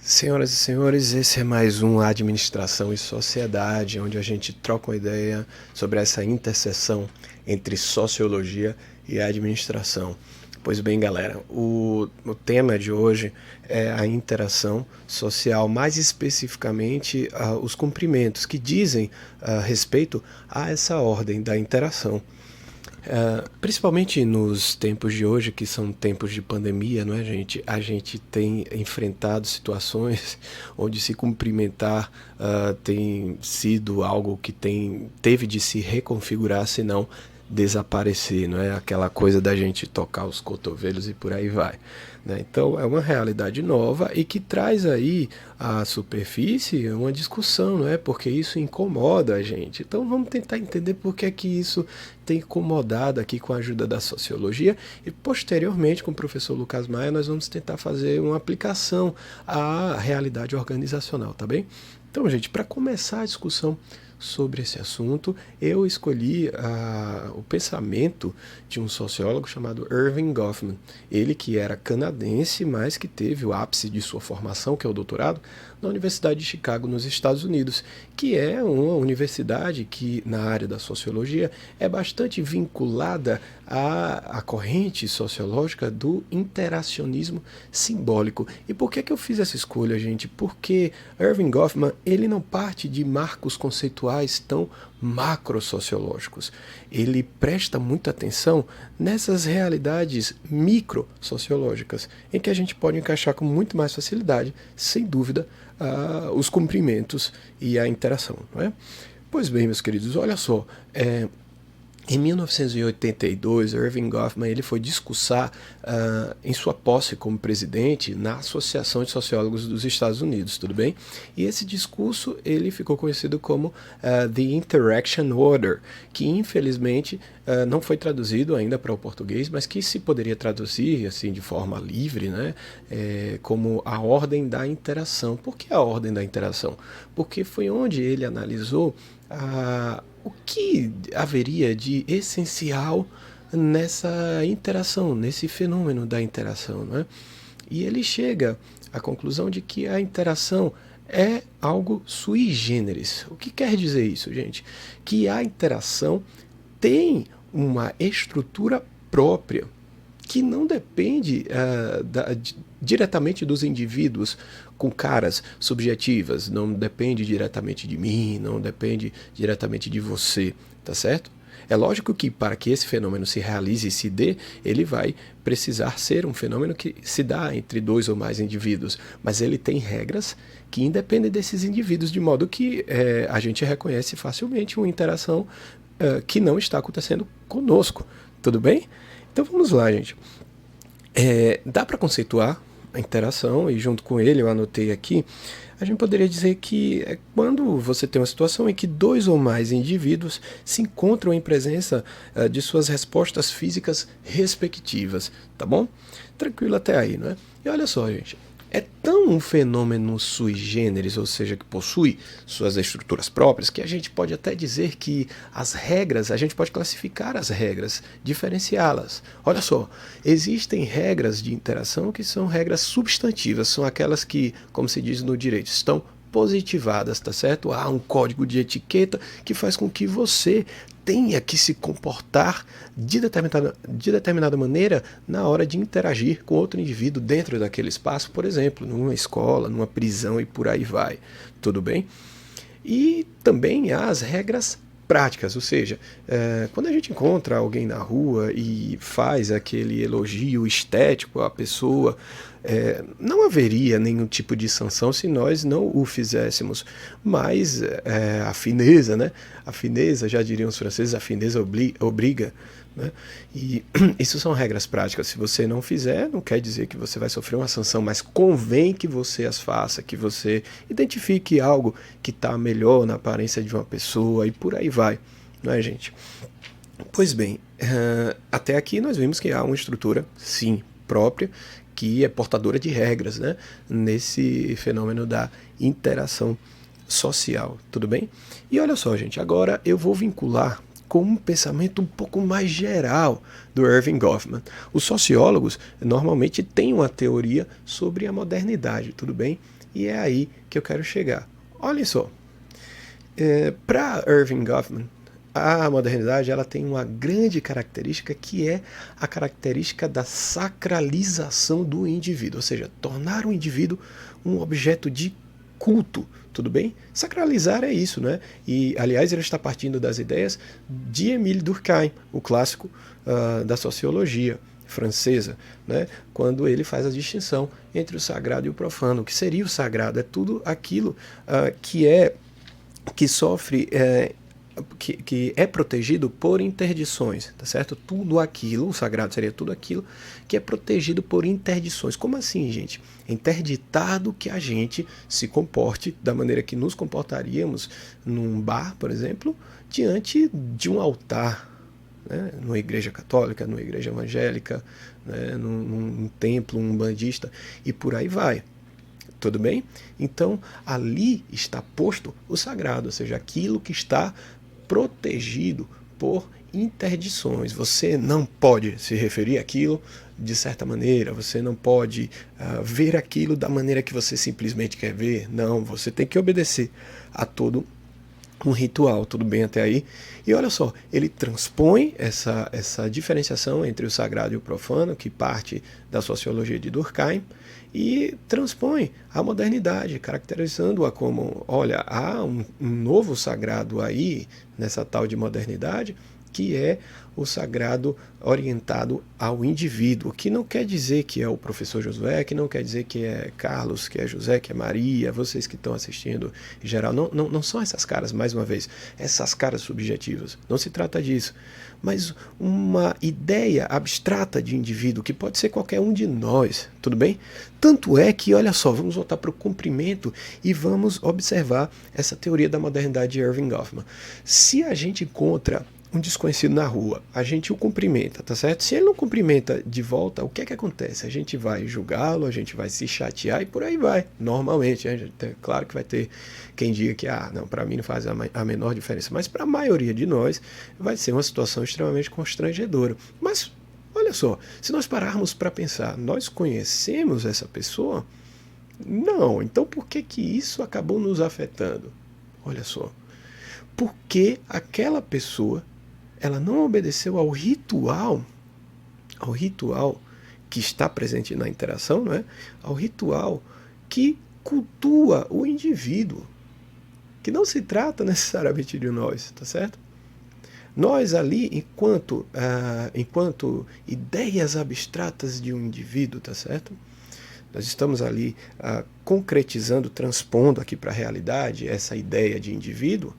Senhoras e senhores, esse é mais um Administração e Sociedade, onde a gente troca uma ideia sobre essa interseção entre sociologia e administração. Pois bem, galera, o tema de hoje é a interação social, mais especificamente os cumprimentos que dizem respeito a essa ordem da interação. Principalmente nos tempos de hoje, que são tempos de pandemia, não é, gente? A gente tem enfrentado situações onde se cumprimentar tem sido algo que teve de se reconfigurar, senão desaparecer, não é? Aquela coisa da gente tocar os cotovelos e por aí vai, né? Então é uma realidade nova e que traz aí à superfície uma discussão, não é? Porque isso incomoda a gente. Então vamos tentar entender por que é que isso tem incomodado aqui com a ajuda da sociologia e posteriormente com o professor Lucas Maia nós vamos tentar fazer uma aplicação à realidade organizacional, tá bem? Então, gente, para começar a discussão sobre esse assunto, eu escolhi o pensamento de um sociólogo chamado Erving Goffman. Ele que era canadense, mas que teve o ápice de sua formação, que é o doutorado, na Universidade de Chicago, nos Estados Unidos, que é uma universidade que, na área da sociologia, é bastante vinculada à corrente sociológica do interacionismo simbólico. E por que eu fiz essa escolha, gente? Porque Erving Goffman, ele não parte de marcos conceituais tão macrosociológicos. Ele presta muita atenção nessas realidades microsociológicas, em que a gente pode encaixar com muito mais facilidade, sem dúvida, os cumprimentos e a interação, não é? Pois bem, meus queridos, olha só, em 1982, Erving Goffman ele foi discursar em sua posse como presidente na Associação de Sociólogos dos Estados Unidos, tudo bem? E esse discurso ele ficou conhecido como The Interaction Order, que infelizmente não foi traduzido ainda para o português, mas que se poderia traduzir assim de forma livre, né? Como a ordem da interação. Por que a ordem da interação? Porque foi onde ele analisou o que haveria de essencial nessa interação, nesse fenômeno da interação, não é? E ele chega à conclusão de que a interação é algo sui generis. O que quer dizer isso, gente? Que a interação tem uma estrutura própria que não depende diretamente dos indivíduos com caras subjetivas, não depende diretamente de mim, não depende diretamente de você, tá certo? É lógico que para que esse fenômeno se realize e se dê, ele vai precisar ser um fenômeno que se dá entre dois ou mais indivíduos, mas ele tem regras que independem desses indivíduos, de modo que a gente reconhece facilmente uma interação que não está acontecendo conosco, tudo bem? Então vamos lá, gente. Dá para conceituar a interação e junto com ele eu anotei aqui, a gente poderia dizer que é quando você tem uma situação em que dois ou mais indivíduos se encontram em presença de suas respostas físicas respectivas, tá bom? Tranquilo até aí, não é? E olha só, gente, é tão um fenômeno sui generis, ou seja, que possui suas estruturas próprias, que a gente pode até dizer que as regras, a gente pode classificar as regras, diferenciá-las. Olha só, existem regras de interação que são regras substantivas, são aquelas que, como se diz no direito, estão positivadas, tá certo? Há um código de etiqueta que faz com que você tenha que se comportar de determinada maneira na hora de interagir com outro indivíduo dentro daquele espaço, por exemplo, numa escola, numa prisão e por aí vai. Tudo bem? E também há as regras práticas, ou seja, quando a gente encontra alguém na rua e faz aquele elogio estético à pessoa, não haveria nenhum tipo de sanção se nós não o fizéssemos, mas a fineza, né? A fineza, já diriam os franceses, a fineza obriga, né? E isso são regras práticas. Se você não fizer, não quer dizer que você vai sofrer uma sanção, mas convém que você as faça, que você identifique algo que está melhor na aparência de uma pessoa e por aí vai, não é, gente? Pois bem, até aqui nós vimos que há uma estrutura, sim, própria, que é portadora de regras, né? Nesse fenômeno da interação social, tudo bem? E olha só, gente, agora eu vou vincular com um pensamento um pouco mais geral do Erving Goffman. Os sociólogos normalmente têm uma teoria sobre a modernidade, tudo bem? E é aí que eu quero chegar. Olhem só, para Irving Goffman, a modernidade ela tem uma grande característica que é a característica da sacralização do indivíduo, ou seja, tornar o indivíduo um objeto de culto, tudo bem? Sacralizar é isso, né? E, aliás, ele está partindo das ideias de Émile Durkheim, o clássico da sociologia francesa, né? Quando ele faz a distinção entre o sagrado e o profano. O que seria o sagrado? É tudo aquilo que sofre que é protegido por interdições, tá certo? Tudo aquilo, o sagrado seria tudo aquilo que é protegido por interdições. Como assim, gente? É interditado que a gente se comporte da maneira que nos comportaríamos num bar, por exemplo, diante de um altar, né? Numa igreja católica, numa igreja evangélica, né? num templo, um bandista, e por aí vai. Tudo bem? Então, ali está posto o sagrado, ou seja, aquilo que está protegido por interdições. Você não pode se referir àquilo de certa maneira, você não pode ver aquilo da maneira que você simplesmente quer ver. Não, você tem que obedecer a todo um ritual, tudo bem até aí? E olha só, ele transpõe essa diferenciação entre o sagrado e o profano, que parte da sociologia de Durkheim, e transpõe a modernidade, caracterizando-a como, olha, há um novo sagrado aí, nessa tal de modernidade, que é o sagrado orientado ao indivíduo, que não quer dizer que é o professor Josué, que não quer dizer que é Carlos, que é José, que é Maria, vocês que estão assistindo em geral, não são essas caras, mais uma vez, essas caras subjetivas, não se trata disso, mas uma ideia abstrata de indivíduo, que pode ser qualquer um de nós, tudo bem? Tanto é que, olha só, vamos voltar para o cumprimento e vamos observar essa teoria da modernidade de Irving Goffman. Se a gente encontra um desconhecido na rua, a gente o cumprimenta, tá certo? Se ele não cumprimenta de volta, o que é que acontece? A gente vai julgá-lo, a gente vai se chatear e por aí vai. Normalmente, claro que vai ter quem diga que, não, para mim não faz a menor diferença, mas para a maioria de nós vai ser uma situação extremamente constrangedora. Mas, olha só, se nós pararmos para pensar, nós conhecemos essa pessoa? Não, então por que que isso acabou nos afetando? Olha só, porque aquela pessoa ela não obedeceu ao ritual que está presente na interação, não é? Ao ritual que cultua o indivíduo, que não se trata necessariamente de nós, tá certo? Nós ali, enquanto ideias abstratas de um indivíduo, tá certo? Nós estamos ali concretizando, transpondo aqui para a realidade essa ideia de indivíduo,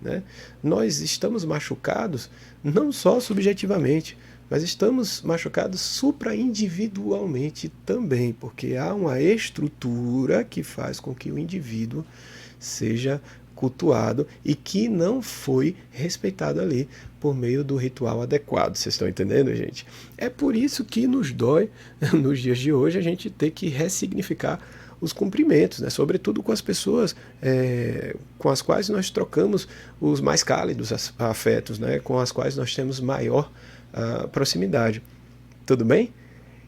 né? Nós estamos machucados não só subjetivamente, mas estamos machucados supraindividualmente também, porque há uma estrutura que faz com que o indivíduo seja cultuado e que não foi respeitado ali por meio do ritual adequado. Vocês estão entendendo, gente? É por isso que nos dói, nos dias de hoje, a gente ter que ressignificar os cumprimentos, né? Sobretudo com as pessoas com as quais nós trocamos os mais cálidos afetos, né? Com as quais nós temos maior proximidade. Tudo bem?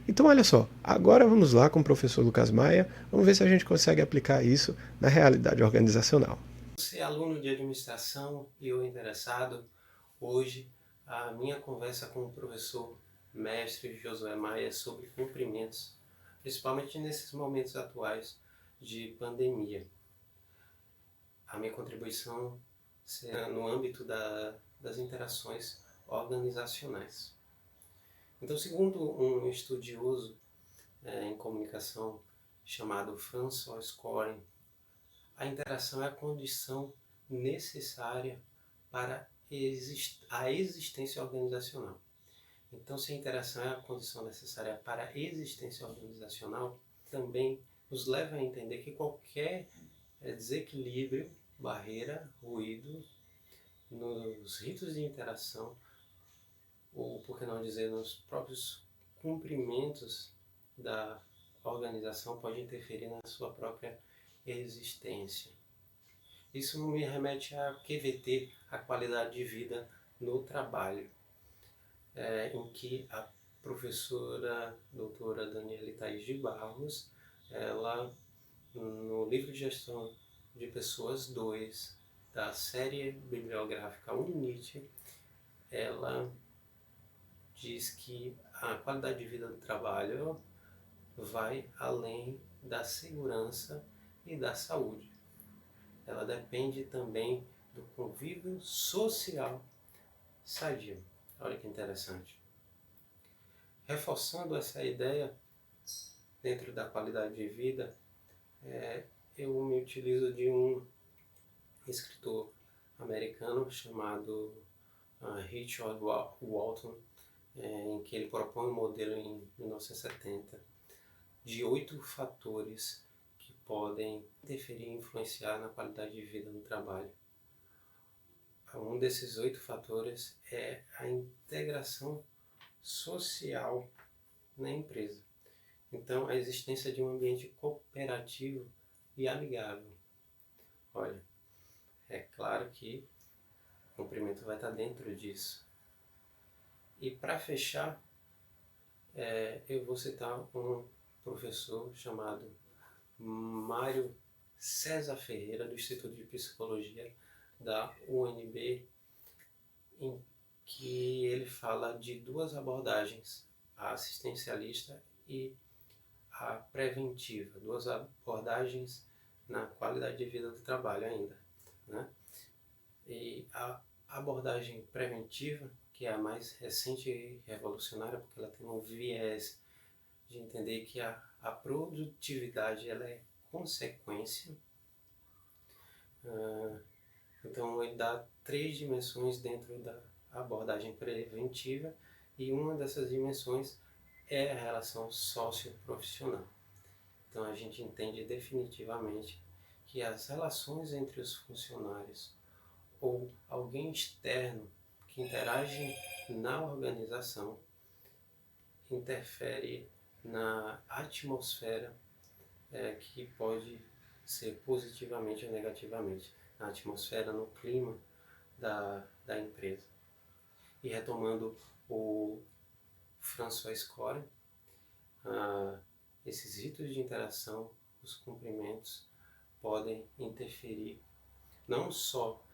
Então, olha só, agora vamos lá com o professor Lucas Maia, vamos ver se a gente consegue aplicar isso na realidade organizacional. Você é aluno de administração e o interessado, hoje a minha conversa com o professor mestre Josué Maia sobre cumprimentos, principalmente nesses momentos atuais de pandemia. A minha contribuição será no âmbito das interações organizacionais. Então, segundo um estudioso em comunicação chamado François Coren, a interação é a condição necessária para a existência organizacional. Então, se a interação é a condição necessária para a existência organizacional, também nos leva a entender que qualquer desequilíbrio, barreira, ruído nos ritos de interação, ou por que não dizer nos próprios cumprimentos da organização, pode interferir na sua própria existência. Isso me remete a QVT, a qualidade de vida no trabalho, em que a professora doutora Daniele Thaís de Barros, ela No livro de gestão de pessoas 2 da série bibliográfica UNIT, ela diz que a qualidade de vida do trabalho vai além da segurança e da saúde. Ela depende também do convívio social sadio. Olha que interessante. Reforçando essa ideia dentro da qualidade de vida, eu me utilizo de um escritor americano chamado Richard Walton, em que ele propõe um modelo em 1970 de 8 fatores que podem interferir e influenciar na qualidade de vida no trabalho. Um desses 8 fatores é a integração social na empresa. Então, a existência de um ambiente cooperativo e amigável. Olha, é claro que o cumprimento vai estar dentro disso. E para fechar, eu vou citar um professor chamado Mário César Ferreira, do Instituto de Psicologia da UNB, em que ele fala de 2 abordagens, a assistencialista e a preventiva, 2 abordagens na qualidade de vida do trabalho ainda, né? E a abordagem preventiva, que é a mais recente e revolucionária, porque ela tem um viés de entender que a produtividade ela é consequência. Então ele dá 3 dimensões dentro da abordagem preventiva, e uma dessas dimensões é a relação socioprofissional. Então a gente entende definitivamente que as relações entre os funcionários ou alguém externo que interage na organização interfere na atmosfera, que pode ser positivamente ou negativamente, na atmosfera, no clima da empresa. E retomando o François Scoren, esses ritos de interação, os cumprimentos, podem interferir não só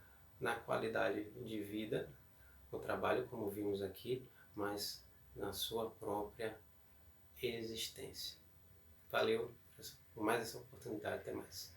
na qualidade de vida, no trabalho, como vimos aqui, mas na sua própria existência. Valeu por mais essa oportunidade. Até mais.